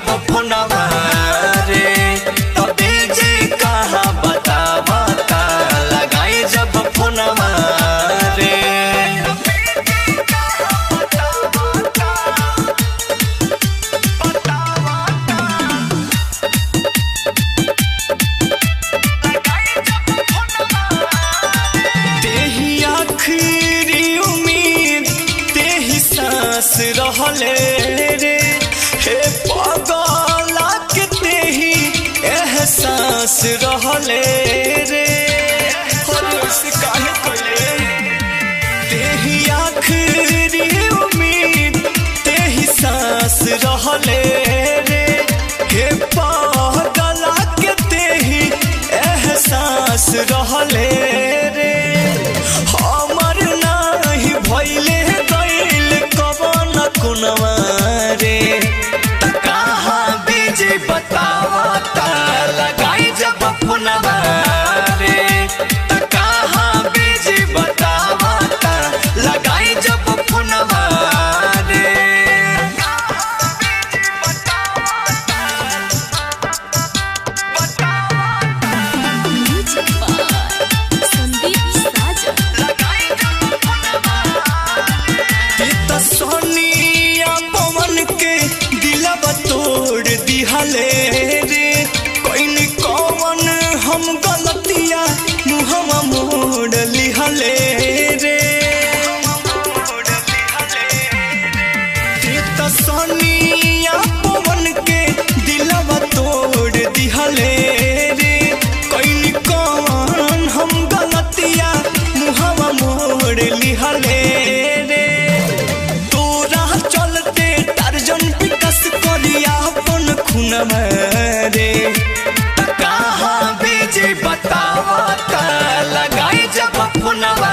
जब फोनवा रे तबे जे कहाँ बतावा ता लगाई जब फोनवा रे तेही आखिरी उम्मीद तेही सांस रहले रे हे पगला के तेही एहसास रहले रे काहे कइले तेही आखिरी उम्मीद तेही सांस रहले रे हे पगला के तेही एहसास रहले रे हमर नाही भइले गइल कवन कुनवा रे त कहाँ बीजे बतावा ता लगाई जब फोनवा रे त कहाँ बीजे बतावा ता लगाई जब फोनवा रे सोनिया पवन के दिलवा तोड़ दिहले रे कोइन कौन हम गलतिया मुहवा मोड़ लिहले रे सोनिया पवन के दिलवा तोड़ दिहले रे कोइन कौन हम गलतिया मुहवा मोड़ लिहले रे खुनवा रे कहाँ बीजे बतावा ता लगाई जब फोनवा